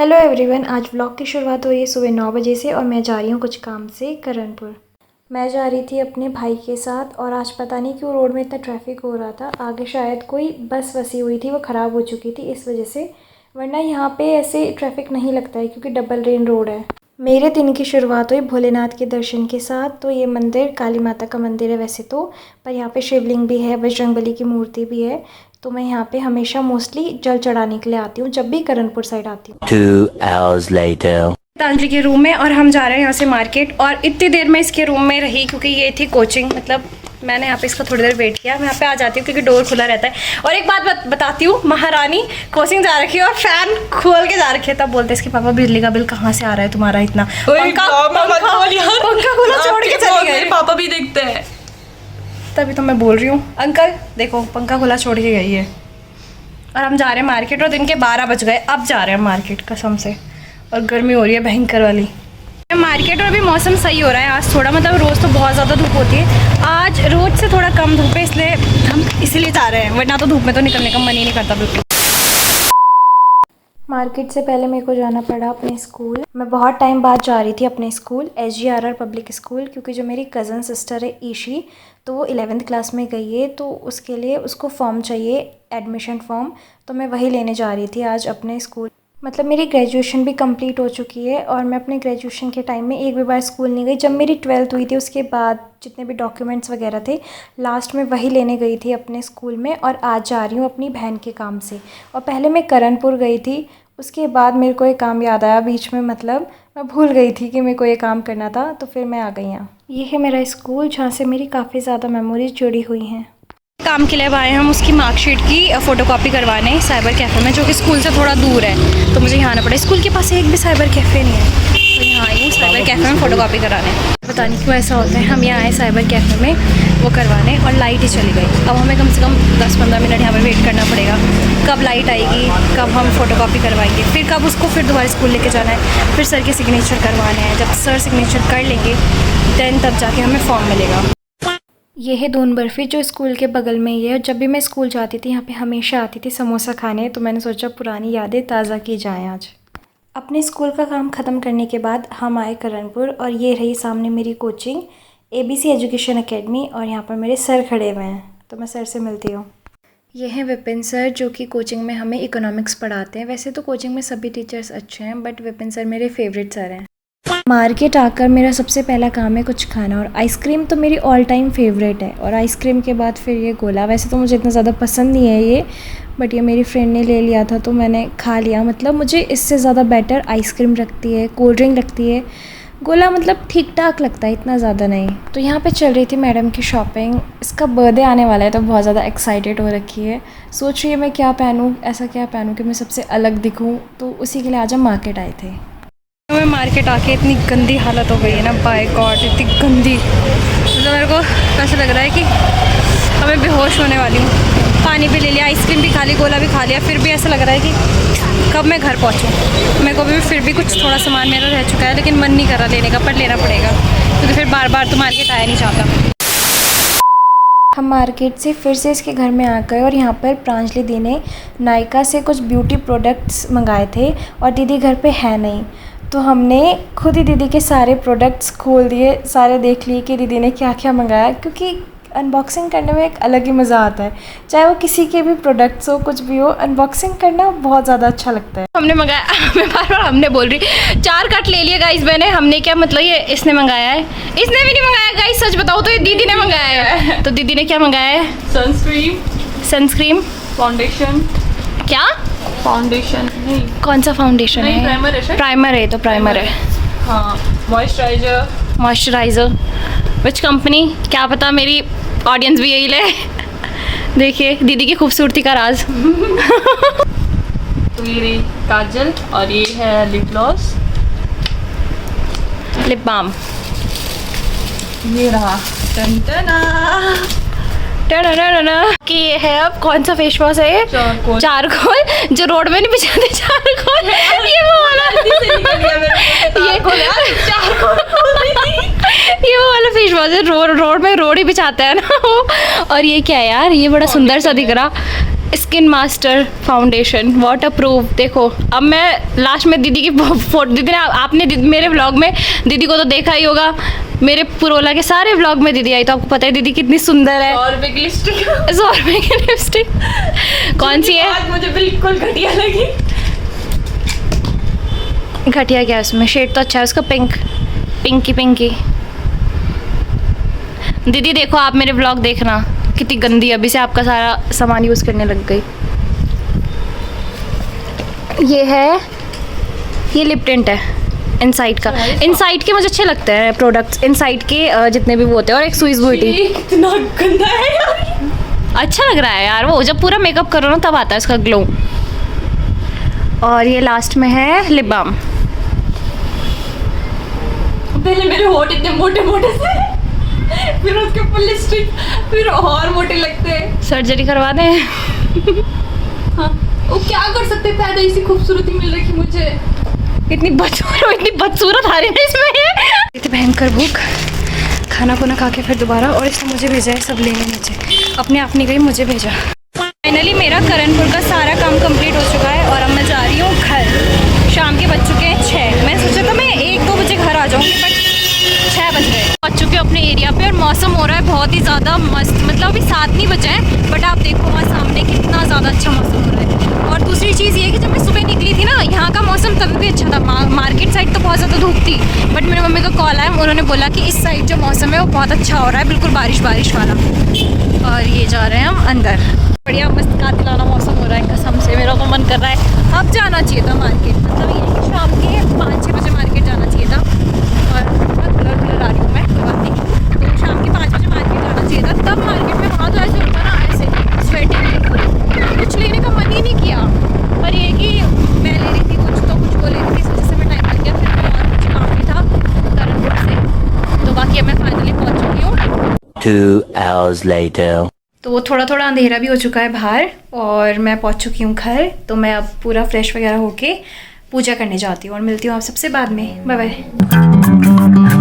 Hello everyone, आज vlog की शुरुआत हो रही है सुबह 9 बजे से और मैं जा रही हूँ कुछ काम से करणपुर। मैं जा रही थी अपने भाई के साथ और आज पता नहीं क्यों रोड में इतना ट्रैफिक हो रहा था। आगे शायद कोई बस फंसी हुई थी, वो ख़राब हो चुकी थी इस वजह से, वरना यहाँ पे ऐसे ट्रैफिक नहीं लगता है क्योंकि डबल लेन रोड है। मेरे दिन की शुरुआत हुई भोलेनाथ के दर्शन के साथ। तो ये मंदिर काली माता का मंदिर है वैसे तो, पर यहाँ पे शिवलिंग भी है, बजरंगबली की मूर्ति भी है। तो मैं यहाँ पे हमेशा मोस्टली जल चढ़ाने के लिए आती हूँ जब भी करणपुर साइड आती हूँ। 2 hours later. तांत्रिक के रूम में और हम जा रहे हैं यहाँ से मार्केट। और इतनी देर में इसके रूम में रही क्योंकि ये थी कोचिंग, मतलब मैंने यहाँ पे इसका थोड़ी देर वेट किया। मैं यहाँ पे आ जाती हूँ क्योंकि डोर खुला रहता है। और एक बात बताती हूँ, महारानी कोचिंग जा रखी है और फैन खोल के जा रखी है, तब बोलते हैं इसके पापा बिजली का बिल कहाँ से आ रहा है तुम्हारा इतना, पंखा खुला छोड़ के चले गए। पापा भी देखते हैं, तभी तो मैं बोल रही हूँ अंकल देखो पंखा खुला छोड़ के गई है। और हम जा रहे हैं मार्केट और दिन के 12 बज गए, अब जा रहे हैं मार्केट कसम से। और गर्मी हो रही है भयंकर वाली मार्केट। और अभी मौसम सही हो रहा है आज थोड़ा, मतलब रोज़ तो बहुत ज़्यादा धूप होती है, आज रोज़ से थोड़ा कम धूप है, इसलिए हम इसीलिए जा रहे हैं, वरना तो धूप में तो निकलने का मन ही नहीं करता बिल्कुल। मार्केट से पहले मेरे को जाना पड़ा अपने स्कूल। मैं बहुत टाइम बाद जा रही थी अपने स्कूल, SGRR पब्लिक स्कूल, क्योंकि जो मेरी कज़न सिस्टर है ईशी, तो वो 11th क्लास में गई है, तो उसके लिए उसको फॉर्म चाहिए, एडमिशन फॉर्म, तो मैं वही लेने जा रही थी आज अपने स्कूल। मतलब मेरी ग्रेजुएशन भी कंप्लीट हो चुकी है और मैं अपने ग्रेजुएशन के टाइम में एक भी बार स्कूल नहीं गई। जब मेरी 12th हुई थी उसके बाद जितने भी डॉक्यूमेंट्स वगैरह थे लास्ट में वही लेने गई थी अपने स्कूल में, और आज जा रही हूँ अपनी बहन के काम से। और पहले मैं करणपुर गई थी, उसके बाद मेरे को एक काम याद आया बीच में, मतलब मैं भूल गई थी कि मेरे को ये काम करना था, तो फिर मैं आ गई यहाँ। ये है मेरा स्कूल जहाँ से मेरी काफ़ी ज़्यादा मेमोरीज जुड़ी हुई हैं। काम के लिए अब आए हम उसकी मार्कशीट की फ़ोटोकॉपी करवाने साइबर कैफ़े में, जो कि स्कूल से थोड़ा दूर है, तो मुझे यहाँ आना पड़ा। स्कूल के पास एक भी साइबर कैफ़े नहीं है, तो यहाँ आई हूँ साइबर कैफ़े में फ़ोटोकॉपी कराने। पता नहीं क्यों ऐसा होता है, हम यहाँ आए साइबर कैफ़े में वो करवाने और लाइट ही चली गई। अब हमें कम से कम 10-15 मिनट यहाँ पर वेट करना पड़ेगा, कब लाइट आएगी, कब हम फ़ोटोकॉपी करवाएंगे, फिर कब उसको फिर दोबारा स्कूल लेके जाना है, फिर सर के सिग्नेचर करवाने हैं। जब सर सिग्नेचर कर लेंगे दैन तब जाके हमें फॉर्म मिलेगा। ये है दून बर्फ़ी जो स्कूल के बगल में ही है। जब भी मैं स्कूल जाती थी यहाँ पे हमेशा आती थी समोसा खाने, तो मैंने सोचा पुरानी यादें ताज़ा की जाएं आज। अपने स्कूल का काम ख़त्म करने के बाद हम आए करणपुर और ये रही सामने मेरी कोचिंग ABC एजुकेशन अकेडमी, और यहाँ पर मेरे सर खड़े हुए हैं, तो मैं सर से मिलती हूँ। ये हैं विपिन सर जो कि कोचिंग में हमें इकोनॉमिक्स पढ़ाते हैं। वैसे तो कोचिंग में सभी टीचर्स अच्छे हैं, बट विपिन सर मेरे फेवरेट सर हैं। मार्केट आकर मेरा सबसे पहला काम है कुछ खाना, और आइसक्रीम तो मेरी ऑल टाइम फेवरेट है। और आइसक्रीम के बाद फिर ये गोला, वैसे तो मुझे इतना ज़्यादा पसंद नहीं है ये, बट ये मेरी फ्रेंड ने ले लिया था तो मैंने खा लिया। मतलब मुझे इससे ज़्यादा बेटर आइसक्रीम लगती है, कोल्ड ड्रिंक लगती है, गोला मतलब ठीक ठाक लगता है, इतना ज़्यादा नहीं। तो यहाँ पे चल रही थी मैडम की शॉपिंग। इसका बर्थडे आने वाला है तो बहुत ज़्यादा एक्साइटेड हो रखी है, सोच रही है मैं क्या पहनूँ, ऐसा क्या पहनूँ कि मैं सबसे अलग दिखूँ, तो उसी के लिए आज हम मार्केट आए थे। मैं मार्केट आके इतनी गंदी हालत हो गई है ना, बाय गॉड इतनी गंदी, मतलब मेरे को ऐसा लग रहा है कि हमें बेहोश होने वाली हूँ। पानी भी ले लिया, आइसक्रीम भी खा ली, गोला भी खा लिया, फिर भी ऐसा लग रहा है कि कब मैं घर पहुँचूँ। मेरे को भी फिर भी कुछ थोड़ा सामान मेरा रह चुका है, लेकिन मन नहीं कर रहा लेने का, पर लेना पड़ेगा क्योंकि फिर बार बार तो मार्केट आया नहीं चाहता। हम मार्केट से फिर से इसके घर में आ गए और यहाँ पर प्रांजलि दी ने नायका से कुछ ब्यूटी प्रोडक्ट्स मंगाए थे और दीदी घर पे है नहीं, तो हमने खुद ही दीदी के सारे प्रोडक्ट्स खोल दिए, सारे देख लिए कि दीदी ने क्या क्या मंगाया, क्योंकि अनबॉक्सिंग करने में एक अलग ही मज़ा आता है। चाहे वो किसी के भी प्रोडक्ट्स हो, कुछ भी हो, अनबॉक्सिंग करना बहुत ज़्यादा अच्छा लगता है। हमने मंगाया, मैं बार बार हमने बोल रही, 4 कट ले लिए गाइस मैंने। हमने क्या मतलब, ये इसने मंगाया है, इसने भी नहीं मंगाया गाइस, सच बताओ तो ये दीदी ने मंगाया है। तो दीदी ने क्या मंगाया है? Sunscreen, foundation. क्या फाउंडेशन नहीं, कौन सा फाउंडेशन नहीं, है? प्राइमर है। प्राइमर है, तो प्राइमर है। हाँ, मॉइस्चराइज़र। विच कंपनी, क्या पता मेरी ऑडियंस भी यही ले। देखिए दीदी की खूबसूरती का राज। तो ये रही काजल और ये है लिप ग्लॉस, लिप बाम। ये रहा टंटना कि ये है, अब कौन सा फेस वॉश है ये? चारकोल, जो रोड में नहीं बिछाते चारकोल, ये वो वाला ये वो वाला फेस वॉश है, रोड में रोड ही बिछाता है ना वो। और ये क्या है यार, ये बड़ा सुंदर सा दिख रहा, skin master foundation water proof. देखो अब मैं लास्ट में दीदी की फोटो, दीदी ने आपने मेरे व्लॉग में दीदी को तो देखा ही होगा, मेरे पुरोला के सारे व्लॉग में दीदी आई, तो आपको पता है दीदी कितनी सुंदर है। 100 रुपए की लिपस्टिक। 100 रुपए की लिपस्टिक कौन सी है? आज मुझे बिल्कुल घटिया लगी। घटिया क्या है उसमें? शेड तो अच्छा है उसका, पिंक, पिंकी पिंकी। दीदी देखो आप मेरे व्लॉग देखना, कितनी गंदी, अभी से आपका सारा सामान यूज़ करने लग गई। ये है, ये लिप टिंट है इनसाइड का। इनसाइड के मुझे अच्छे लगते हैं प्रोडक्ट्स, इनसाइड के जितने भी वो होते हैं। और एक स्विस ब्यूटी, कितना गंदा है यार। अच्छा लग रहा है यार, वो जब पूरा मेकअप करो ना तब आता है उसका ग्लो। और ये लास्ट में है लिप बाम। पहले मेरे होठ इतने मोटे मोटे से, फिर उसके ऊपर लिपस्टिक, फिर और मोटे लगते हैं। सर्जरी करवा दें? हाँ, वो क्या कर सकते, पैदा इसी खूबसूरती मिल रही मुझे। इतनी बदसूरत आ रही है इसमें। इतनी भयंकर भूख, खाना खुना खा के फिर दोबारा, और इसने मुझे भेजा है सब लेने नीचे, अपने आप नहीं गई, मुझे भेजा। फाइनली मेरा करणपुर का सारा काम कंप्लीट हो चुका है और अब मैं जा रही हूँ घर। शाम के बज चुके हैं 6। मैं सोचा था मैं 1-2 बजे घर आ जाऊँगी, बट 6 बज गए। पहुँच चुके अपने एरिया पे और मौसम हो रहा है बहुत ही ज़्यादा मस्त, मतलब अभी 7 नहीं बजे हैं, बट आप देखो वहाँ सामने कितना ज़्यादा अच्छा मौसम हो रहा है। और दूसरी चीज़ ये कि जब मैं सुबह निकली थी ना, यहाँ का मौसम तभी भी अच्छा था। मार्केट साइड तो बहुत ज़्यादा धूप थी, बट मेरी मम्मी का कॉल आया, उन्होंने बोला कि इस साइड जो मौसम है वो बहुत अच्छा हो रहा है, बिल्कुल बारिश बारिश वाला। और ये जा रहे हैं हम अंदर। बढ़िया मस्त कातिलाना मौसम हो रहा है कसम से, मेरा तो मन कर रहा है अब जाना चाहिए था मार्केट। मतलब ये कि शाम के 5-6 बजे मार्केट जाना चाहिए था, और कलर आ रही हूँ मैं, कोई बात नहीं। तो शाम के 5 बजे मार्केट जाना चाहिए था, तब मार्केट में वहाँ तो ऐसे होता ना, ऐसे स्वेटिंग, कुछ लेने का मन ही नहीं किया। पर ये कि मैं ले रही थी कुछ, तो कुछ वो ले रही थी, इस वजह से मैं टाइम लग गया। फिर मैं और कुछ काम भी था करणपुर से, तो बाकी अब मैं फाइनली पहुँच चुकी हूँ। 2 hours later. तो थोड़ा थोड़ा अंधेरा भी हो चुका है बाहर और मैं पहुंच चुकी हूँ घर। तो मैं अब पूरा फ्रेश वगैरह होके पूजा करने जाती हूँ और मिलती हूँ आप सबसे बाद में। Bye bye.